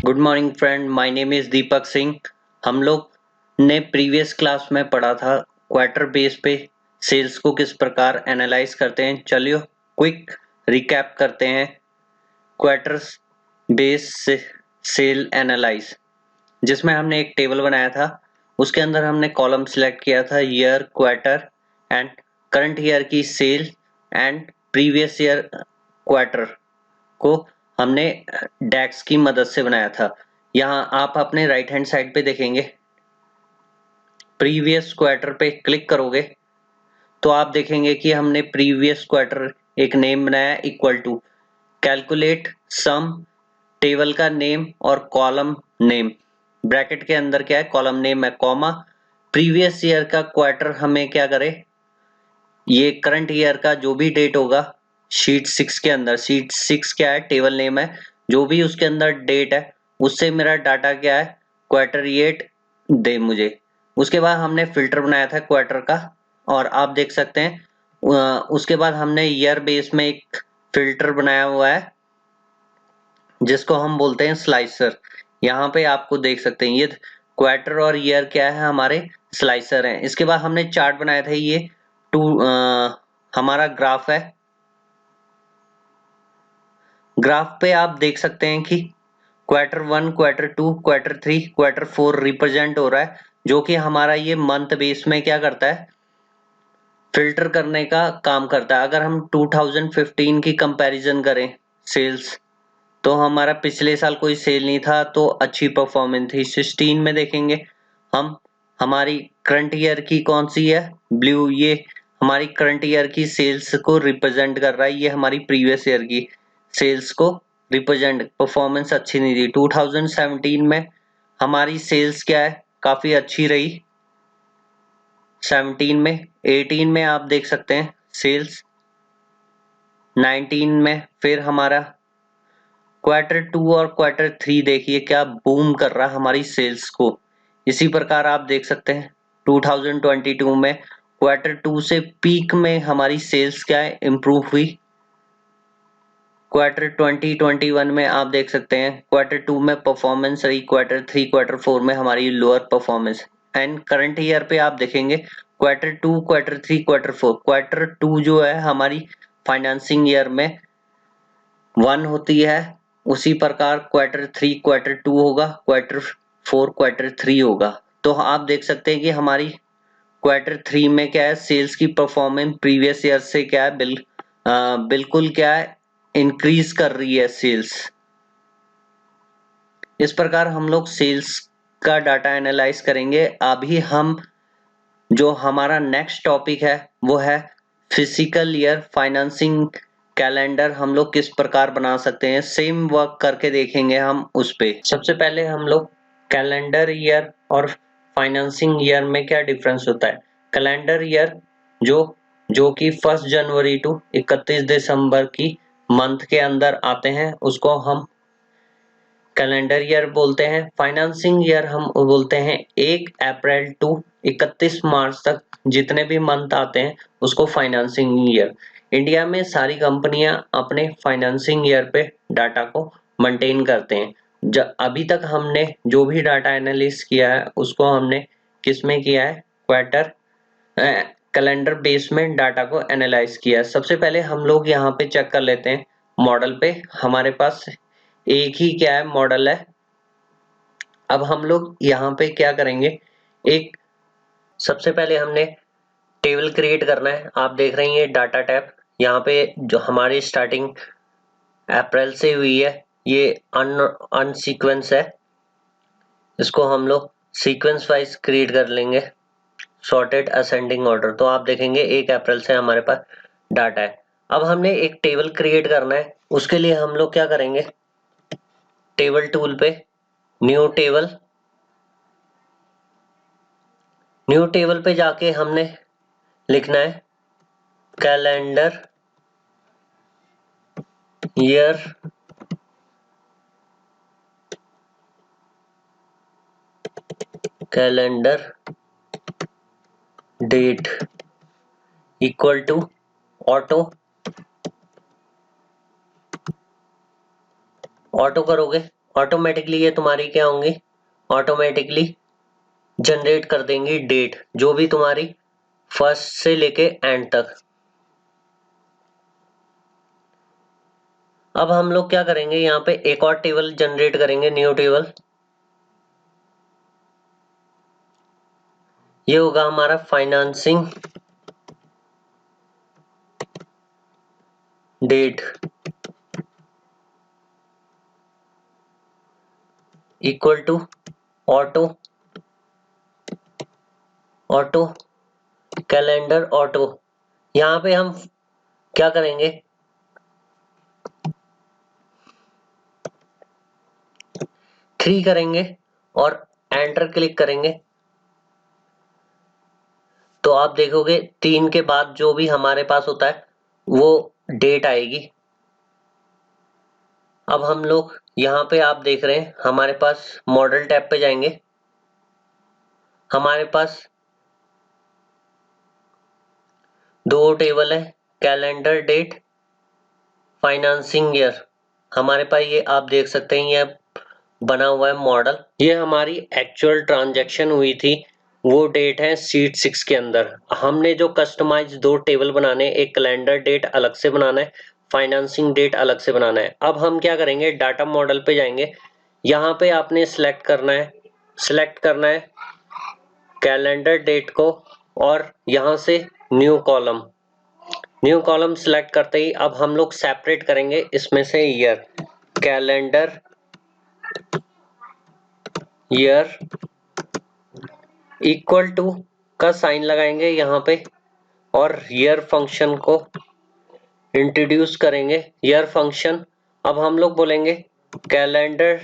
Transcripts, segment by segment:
Good morning friend, my name is Deepak Singh. हम लोग ने प्रीवियस क्लास में पढ़ा था क्वार्टर बेस पे सेल्स को किस प्रकार एनालाइज करते हैं। चलिए क्विक रिकैप करते हैं। क्वार्टर बेस से सेल एनालाइज, जिसमें हमने एक टेबल बनाया था। उसके अंदर हमने कॉलम सिलेक्ट किया था year, quarter and current year की sale and previous year quarter को हमने डैक्स की मदद से बनाया था। यहाँ आप अपने राइट हैंड साइड पे देखेंगे, प्रीवियस क्वार्टर पे क्लिक करोगे तो आप देखेंगे कि हमने प्रीवियस क्वार्टर एक नेम बनाया equal to calculate sum, table का नेम और कॉलम नेम। ब्रैकेट के अंदर क्या है, कॉलम नेम है, कॉमा प्रीवियस ईयर का क्वार्टर हमें क्या करे, ये करंट ईयर का जो भी डेट होगा शीट 6 के अंदर, शीट 6 क्या है, टेबल नेम है, जो भी उसके अंदर डेट है उससे मेरा डाटा क्या है, क्वार्टर एट दे मुझे। उसके बाद हमने फिल्टर बनाया था क्वार्टर का, और आप देख सकते हैं उसके बाद हमने ईयर बेस में एक फिल्टर बनाया हुआ है जिसको हम बोलते हैं स्लाइसर। यहाँ पे आपको देख सकते हैं ये क्वार्टर और ईयर क्या है, हमारे स्लाइसर हैं। इसके बाद हमने चार्ट बनाया था, ये हमारा ग्राफ है। ग्राफ पे आप देख सकते हैं कि quarter one, quarter two, quarter three, quarter four represent हो रहा है, जो कि हमारा ये मंथ बेस में क्या करता है, फिल्टर करने का काम करता है। अगर हम 2015 की कंपैरिजन करें सेल्स, तो हमारा पिछले साल कोई सेल नहीं था तो अच्छी परफॉर्मेंस थी। 16 में देखेंगे हम, हमारी करंट ईयर की कौन सी है, ब्लू, ये हमारी करंट ईयर की सेल्स को रिप्रेजेंट कर रहा है, ये हमारी प्रीवियस ईयर की सेल्स को रिप्रेजेंट, परफॉर्मेंस अच्छी नहीं थी। 2017 में हमारी सेल्स क्या है, काफी अच्छी रही 17 में। 18 में आप देख सकते हैं सेल्स, 19 में फिर हमारा क्वार्टर टू और क्वार्टर थ्री देखिए क्या बूम कर रहा है हमारी सेल्स को। इसी प्रकार आप देख सकते हैं 2022 में क्वार्टर टू से पीक में हमारी सेल्स क्या है, इंप्रूव हुई। क्वार्टर 2021 में आप देख सकते हैं क्वार्टर टू में परफॉर्मेंस रही, क्वार्टर थ्री, क्वार्टर फोर में हमारी lower performance. And current year पे आप देखेंगे quarter two, quarter three, quarter four, quarter two जो है हमारी फाइनेंसिंग ईयर में वन होती है, उसी प्रकार क्वार्टर थ्री क्वार्टर टू होगा, क्वार्टर फोर क्वार्टर थ्री होगा। तो आप देख सकते हैं कि हमारी क्वार्टर थ्री में क्या है, सेल्स की परफॉर्मेंस प्रीवियस ईयर से क्या है, बिल्कुल क्या है, इंक्रीज कर रही है सेल्स। इस प्रकार हम लोग सेल्स का डाटा एनालाइज करेंगे। अभी हम जो हमारा नेक्स्ट टॉपिक है वो है फिजिकल ईयर फाइनेंसिंग कैलेंडर, हम लोग किस प्रकार बना सकते हैं, सेम वर्क करके देखेंगे हम उस पे। सबसे पहले हम लोग कैलेंडर ईयर और फाइनेंसिंग ईयर में क्या डिफरेंस होता है। कैलेंडर ईयर जो जो कि 1 जनवरी टू 31 दिसंबर की मंथ के अंदर आते हैं उसको हम कैलेंडर ईयर बोलते हैं। फाइनेंसिंग ईयर हम बोलते हैं 1 अप्रैल टू 31 मार्च तक जितने भी मंथ आते हैं उसको फाइनेंसिंग ईयर। इंडिया में सारी कंपनियां अपने फाइनेंसिंग ईयर पे डाटा को मेंटेन करते हैं। अभी तक हमने जो भी डाटा एनालिसिस किया है उसको हमने किस में किया है, क्वार्टर कैलेंडर बेस में डाटा को एनालाइज किया है। सबसे पहले हम लोग यहाँ पे चेक कर लेते हैं मॉडल पे, हमारे पास एक ही क्या है, मॉडल है। अब हम लोग यहाँ पे क्या करेंगे, एक सबसे पहले हमने टेबल क्रिएट करना है। आप देख रहे हैं ये डाटा टैब, यहाँ पे जो हमारी स्टार्टिंग अप्रैल से हुई है ये अनसीक्वेंस है, इसको हम लोग सीक्वेंस वाइज क्रिएट कर लेंगे, सॉर्टेड असेंडिंग ऑर्डर। तो आप देखेंगे 1 अप्रैल से हमारे पास डाटा है। अब हमने एक टेबल क्रिएट करना है, उसके लिए हम लोग क्या करेंगे, टेबल टूल पे न्यू टेबल, न्यू टेबल पे जाके हमने लिखना है calendar year calendar date equal to auto, auto करोगे ऑटोमेटिकली ये तुम्हारी क्या होंगी, ऑटोमेटिकली जनरेट कर देंगी डेट, जो भी तुम्हारी फर्स्ट से लेके एंड तक। अब हम लोग क्या करेंगे, यहाँ पे एक और टेबल जनरेट करेंगे, न्यू टेबल। ये होगा हमारा financing date equal to auto auto calendar auto. यहाँ पे हम क्या करेंगे, 3 करेंगे और एंटर क्लिक करेंगे, तो आप देखोगे 3 के बाद जो भी हमारे पास होता है वो डेट आएगी। अब हम लोग यहाँ पे आप देख रहे हैं हमारे पास मॉडल टैब पे जाएंगे, हमारे पास 2 टेबल है, कैलेंडर डेट, फाइनेंसिंग ईयर। हमारे पास ये आप देख सकते हैं, ये बना हुआ है मॉडल। ये हमारी एक्चुअल ट्रांजैक्शन हुई थी, वो डेट है शीट 6 के अंदर। हमने जो कस्टमाइज 2 टेबल बनाने, एक कैलेंडर डेट अलग से बनाना है, फाइनेंसिंग डेट अलग से बनाना है। अब हम क्या करेंगे, डाटा मॉडल पे जाएंगे, यहाँ पे आपने सिलेक्ट करना है कैलेंडर डेट को, और यहाँ से न्यू कॉलम सिलेक्ट करते ही अब हम लोग सेपरेट करेंगे इसमें से year, calendar year equal to का साइन लगाएंगे यहाँ पे, और ईयर फंक्शन को इंट्रोड्यूस करेंगे। ईयर फंक्शन, अब हम लोग बोलेंगे कैलेंडर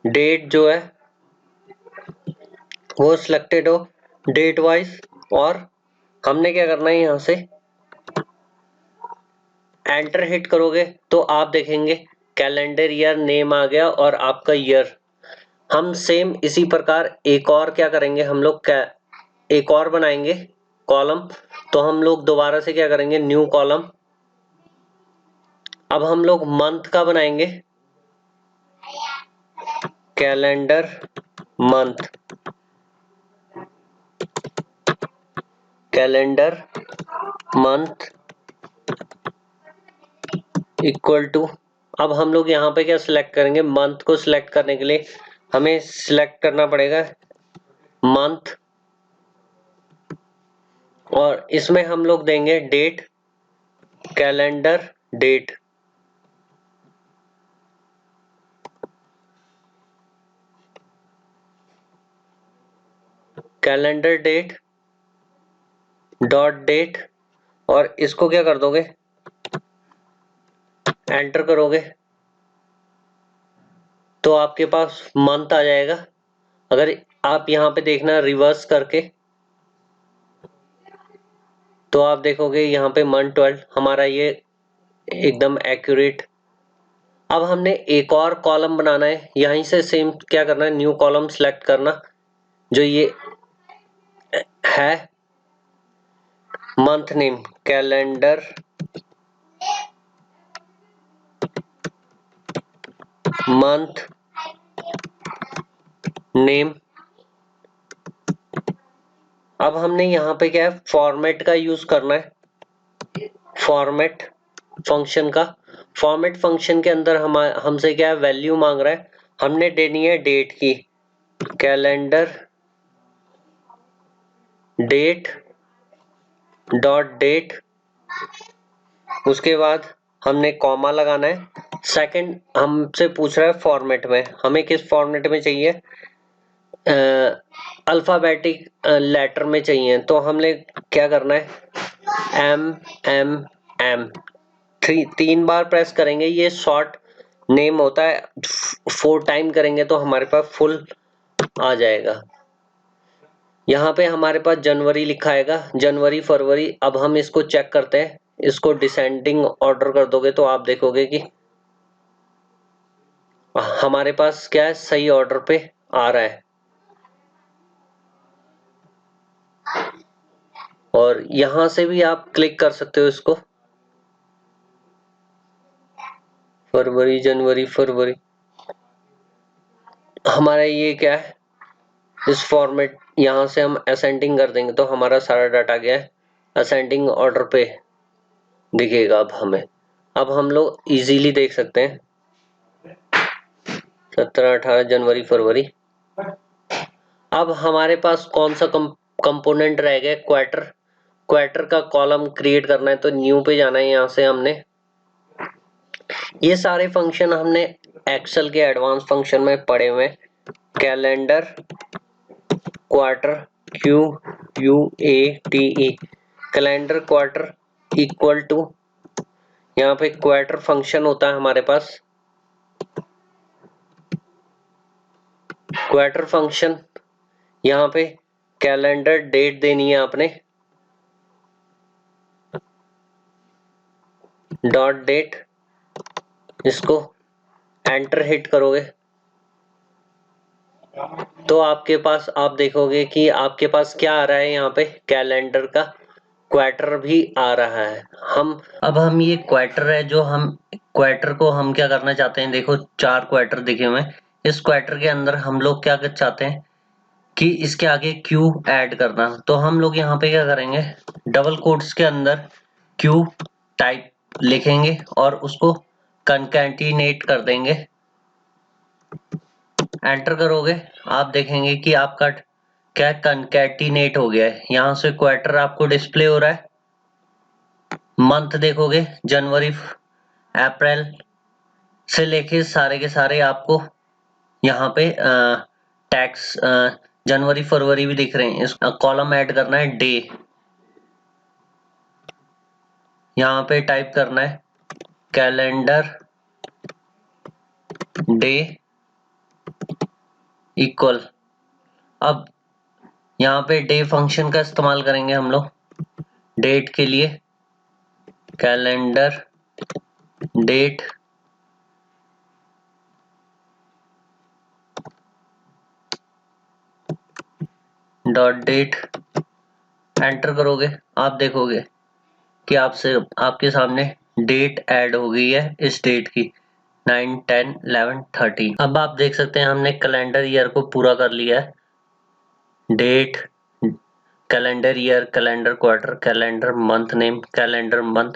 डेट जो है वो सिलेक्टेड हो डेट वाइज, और हमने क्या करना है, यहाँ से एंटर हिट करोगे तो आप देखेंगे कैलेंडर ईयर नेम आ गया और आपका ईयर। हम सेम इसी प्रकार एक और क्या करेंगे, हम लोग एक और बनाएंगे कॉलम, तो हम लोग दोबारा से क्या करेंगे, न्यू कॉलम। अब हम लोग मंथ का बनाएंगे, calendar month, calendar month equal to, अब हम लोग यहाँ पे क्या सिलेक्ट करेंगे, मंथ को सिलेक्ट करने के लिए हमें सिलेक्ट करना पड़ेगा मंथ, और इसमें हम लोग देंगे date, calendar date, calendar date dot date, और इसको क्या कर दोगे, एंटर करोगे तो आपके पास मंथ आ जाएगा। अगर आप यहाँ पे देखना रिवर्स करके, तो आप देखोगे यहाँ पे मंथ 12 हमारा ये एकदम एक्यूरेट। अब हमने एक और कॉलम बनाना है, यहीं से सेम क्या करना है, न्यू कॉलम सिलेक्ट करना, जो ये है month name, calendar month name. अब हमने यहाँ पे क्या है, फॉर्मेट का यूज करना है, फॉर्मेट फंक्शन का। फॉर्मेट फंक्शन के अंदर हमसे क्या है, वैल्यू मांग रहा है, हमने देनी है डेट की, कैलेंडर डेट डॉट डेट, उसके बाद हमने कॉमा लगाना है। सेकंड हमसे पूछ रहा है फॉर्मेट में, हमें किस फॉर्मेट में चाहिए, अल्फाबेटिक लेटर में चाहिए, तो हमने क्या करना है, M तीन बार प्रेस करेंगे, ये शॉर्ट नेम होता है, 4 टाइम करेंगे तो हमारे पास फुल आ जाएगा। यहाँ पे हमारे पास जनवरी लिखा आएगा, जनवरी फरवरी। अब हम इसको चेक करते हैं, इसको डिसेंडिंग ऑर्डर कर दोगे तो आप देखोगे कि हमारे पास क्या है, सही ऑर्डर पे आ रहा है। और यहां से भी आप क्लिक कर सकते हो इसको, फरवरी, जनवरी, फरवरी, हमारा ये क्या है, इस फॉर्मेट यहां से हम असेंडिंग कर देंगे तो हमारा सारा डाटा गया है असेंडिंग ऑर्डर पे दिखेगा। अब हमें, अब हम लोग इजीली देख सकते हैं 17, 18 जनवरी, फरवरी। अब हमारे पास कौन सा कंपोनेंट रह गया, क्वार्टर। क्वार्टर का कॉलम क्रिएट करना है तो न्यू पे जाना है। यहां से हमने ये सारे फंक्शन हमने एक्सेल के एडवांस फंक्शन में पढ़े हुए, calendar, quarter, Q U A T E, calendar quarter equal to, यहाँ पे क्वार्टर फंक्शन होता है हमारे पास, क्वार्टर फंक्शन। यहाँ पे कैलेंडर डेट देनी है आपने, डॉट डेट, इसको एंटर हिट करोगे तो आपके पास, आप देखोगे कि आपके पास क्या आ रहा है, यहाँ पे कैलेंडर का क्वार्टर भी आ रहा है। अब हम ये क्वार्टर है जो हम क्वार्टर को हम क्या करना चाहते हैं, देखो 4 क्वार्टर दिखे हुए हैं। इस क्वार्टर के अंदर हम लोग क्या चाहते हैं कि इसके आगे क्यू ऐड करना। तो हम लोग यहाँ पे क्या करेंगे, डबल कोट्स के अंदर क्यू टाइप लिखेंगे और उसको कंकैटिनेट कर देंगे। एंटर करोगे आप देखेंगे कि आपका क्या कंकैटिनेट हो गया है। यहाँ से क्वार्टर आपको डिस्प्ले हो रहा है। मंथ देखोगे जनवरी, अप्रैल से लेके सारे के सारे आपको यहाँ पे टैक्स जनवरी फरवरी भी दिख रहे हैं। इस कॉलम ऐड करना है डे, यहाँ पे टाइप करना है कैलेंडर डे इक्वल, अब यहाँ पे डे फंक्शन का इस्तेमाल करेंगे हम लोग डेट के लिए, calendar date dot date, enter करोगे आप देखोगे कि आपके सामने डेट ऐड हो गई है इस डेट की 9, 10, 11, 13। अब आप देख सकते हैं हमने कैलेंडर ईयर को पूरा कर लिया है, date, calendar year, calendar quarter, calendar month name, calendar month,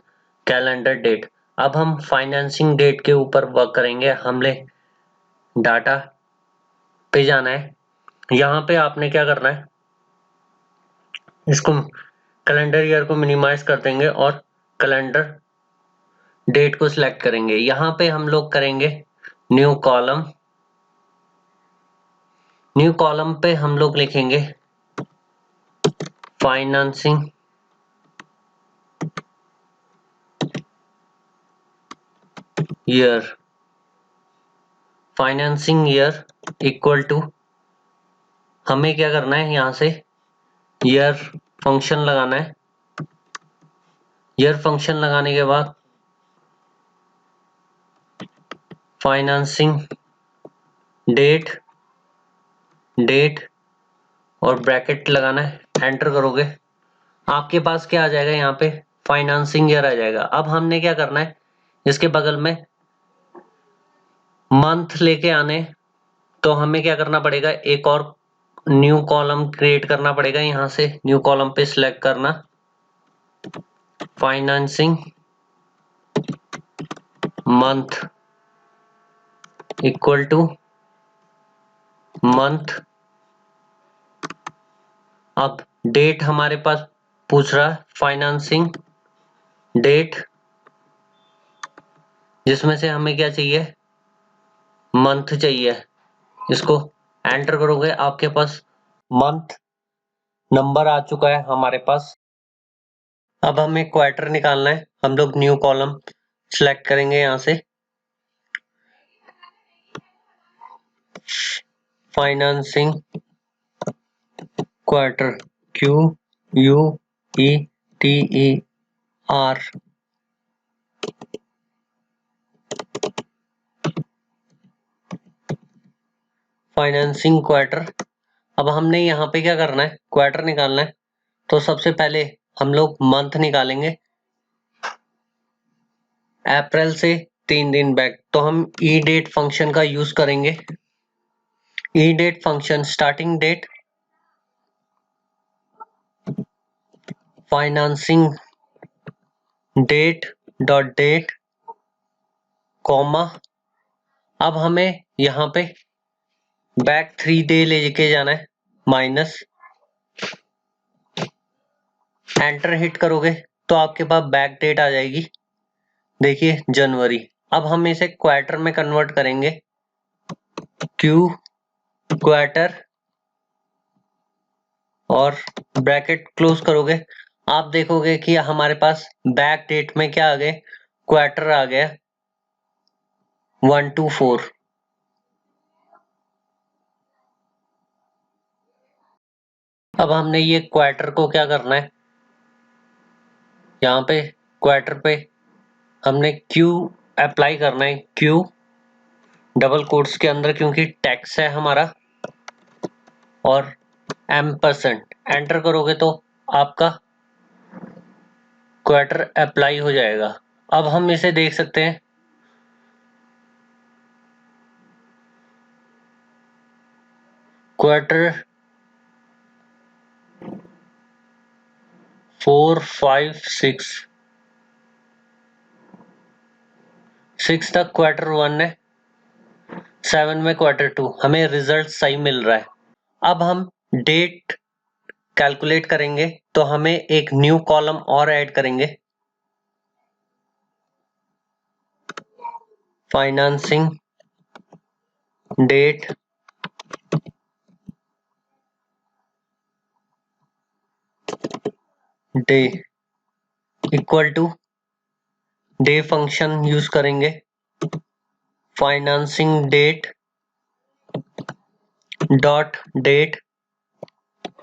calendar date. अब हम फाइनेंसिंग डेट के ऊपर वर्क करेंगे। हमने डाटा पे जाना है, यहाँ पे आपने क्या करना है, इसको कैलेंडर ईयर को मिनिमाइज कर देंगे और कैलेंडर डेट को सिलेक्ट करेंगे। यहाँ पे हम लोग करेंगे न्यू कॉलम, न्यू कॉलम पे हम लोग लिखेंगे financing year, financing year equal to, हमें क्या करना है, यहाँ से ईयर फंक्शन लगाना है। ईयर फंक्शन लगाने के बाद फाइनेंसिंग डेट, डेट और ब्रैकेट लगाना है। एंटर करोगे आपके पास क्या आ जाएगा, यहाँ पे फाइनेंसिंग ईयर आ जाएगा। अब हमने क्या करना है, इसके बगल में मंथ लेके आने, तो हमें क्या करना पड़ेगा, एक और न्यू कॉलम क्रिएट करना पड़ेगा। यहाँ से न्यू कॉलम पे सिलेक्ट करना financing month equal two month. अब डेट हमारे पास पूछ रहा है फाइनेंसिंग डेट, जिसमें से हमें क्या चाहिए, मंथ चाहिए। इसको एंटर करोगे आपके पास मंथ नंबर आ चुका है हमारे पास। अब हमें क्वार्टर निकालना है, हम लोग न्यू कॉलम सिलेक्ट करेंगे यहाँ से financing quarter, Q you E T E R, financing quarter. अब हमने यहाँ पे क्या करना है, क्वार्टर निकालना है। तो सबसे पहले हम लोग मंथ निकालेंगे, अप्रैल से 3 दिन बैक, तो हम ई डेट फंक्शन का यूज करेंगे। E date function starting date financing date dot date comma, अब हमें यहाँ पे बैक 3 डे लेके जाना है, माइनस एंटर हिट करोगे तो आपके पास बैक डेट आ जाएगी, देखिए जनवरी। अब हम इसे क्वार्टर में कन्वर्ट करेंगे, क्यू क्वार्टर और ब्रैकेट क्लोज करोगे, आप देखोगे कि हमारे पास बैक डेट में क्या आ गए, क्वार्टर आ गया 1 to 4। अब हमने ये क्वार्टर को क्या करना है, यहाँ पे क्वार्टर पे हमने क्यू अप्लाई करना है, क्यू डबल कोट्स के अंदर क्योंकि टैक्स है हमारा, और M%, एंटर करोगे तो आपका क्वार्टर अप्लाई हो जाएगा। अब हम इसे देख सकते हैं, क्वार्टर 4 5 6 तक क्वार्टर 1 है, 7 में क्वार्टर 2, हमें रिजल्ट सही मिल रहा है। अब हम डेट कैलकुलेट करेंगे तो हमें एक न्यू कॉलम और ऐड करेंगे, financing date day equal to day function use करेंगे, financing date dot date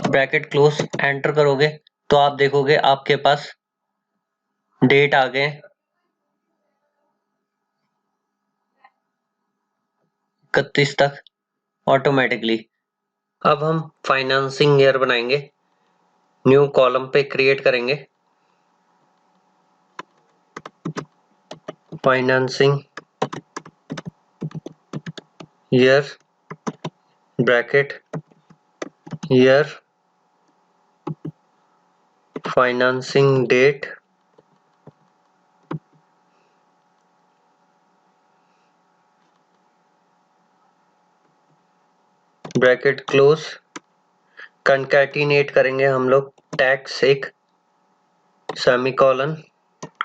bracket close, enter करोगे तो आप देखोगे आपके पास डेट आ गए 31 तक ऑटोमेटिकली। अब हम फाइनेंसिंग ईयर बनाएंगे, न्यू कॉलम पे क्रिएट करेंगे, financing year bracket year financing date bracket close, concatenate करेंगे हम लोग टैक्स एक सेमीकोलन,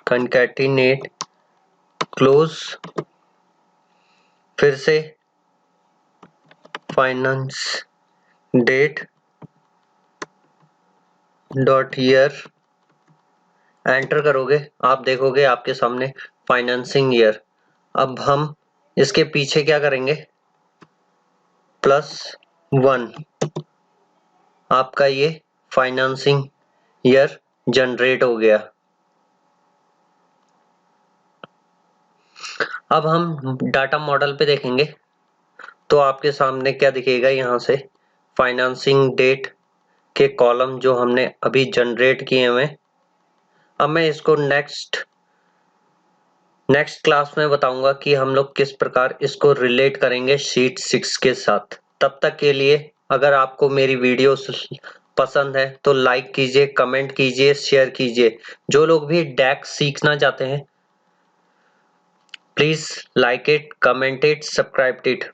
कंकैटिनेट क्लोज, फिर से finance date dot year, enter करोगे आप देखोगे आपके सामने फाइनेंसिंग ईयर। अब हम इसके पीछे क्या करेंगे, +1, आपका ये फाइनेंसिंग ईयर जनरेट हो गया। अब हम डाटा मॉडल पे देखेंगे तो आपके सामने क्या दिखेगा, यहाँ से फाइनेंसिंग डेट के कॉलम जो हमने अभी जनरेट किए हुए। अब मैं इसको नेक्स्ट क्लास में बताऊंगा कि हम लोग किस प्रकार इसको रिलेट करेंगे शीट 6 के साथ। तब तक के लिए अगर आपको मेरी वीडियो पसंद है तो लाइक कीजिए, कमेंट कीजिए, शेयर कीजिए। जो लोग भी डैक्स सीखना चाहते हैं please like it, comment it, subscribe it.